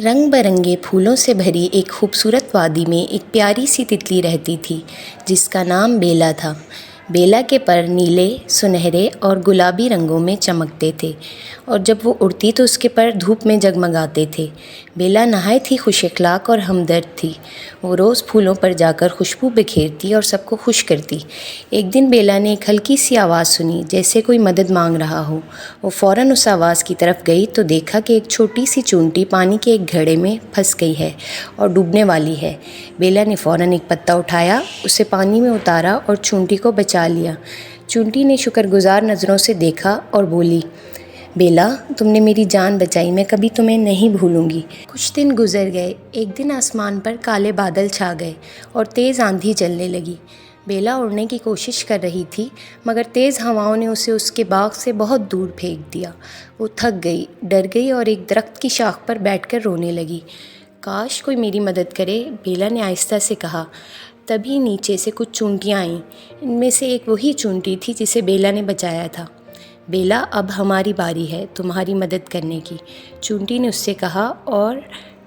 रंग बरंगे फूलों से भरी एक खूबसूरत वादी में एक प्यारी सी तितली रहती थी जिसका नाम बेला था। बेला के पर नीले, सुनहरे और गुलाबी रंगों में चमकते थे और जब वो उड़ती तो उसके पर धूप में जगमगाते थे। बेला नहायत ही खुश अखलाक और हमदर्द थी। वो रोज़ फूलों पर जाकर खुशबू बिखेरती और सबको खुश करती। एक दिन बेला ने एक हल्की सी आवाज़ सुनी, जैसे कोई मदद मांग रहा हो। वो फ़ौरन उस आवाज़ की तरफ गई तो देखा कि एक छोटी सी चूंटी पानी के एक घड़े में फंस गई है और डूबने वाली है। बेला ने फ़ौरन एक पत्ता उठाया, उसे पानी में उतारा और चूंटी को बचा लिया। चूंटी ने शुक्रगुजार नज़रों से देखा और बोली, बेला, तुमने मेरी जान बचाई, मैं कभी तुम्हें नहीं भूलूंगी। कुछ दिन गुजर गए। एक दिन आसमान पर काले बादल छा गए और तेज़ आंधी चलने लगी। बेला उड़ने की कोशिश कर रही थी मगर तेज़ हवाओं ने उसे उसके बाग से बहुत दूर फेंक दिया। वो थक गई, डर गई और एक दरख्त की शाख पर बैठकर रोने लगी। काश कोई मेरी मदद करे, बेला ने आहिस्ता से कहा। तभी नीचे से कुछ चूंटियाँ आईं। इनमें से एक वही चूंटी थी जिसे बेला ने बचाया था। बेला, अब हमारी बारी है तुम्हारी मदद करने की, चूंटी ने उससे कहा और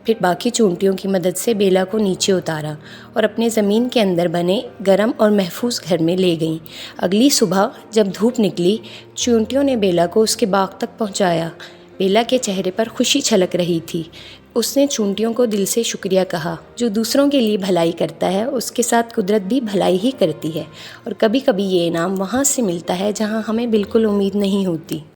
फिर बाकी चूंटियों की मदद से बेला को नीचे उतारा और अपने ज़मीन के अंदर बने गर्म और महफूज घर में ले गईं। अगली सुबह जब धूप निकली, चूंटियों ने बेला को उसके बाग तक पहुंचाया। बेला के चेहरे पर खुशी छलक रही थी। उसने चूंटियों को दिल से शुक्रिया कहा। जो दूसरों के लिए भलाई करता है उसके साथ कुदरत भी भलाई ही करती है और कभी कभी ये इनाम वहाँ से मिलता है जहाँ हमें बिल्कुल उम्मीद नहीं होती।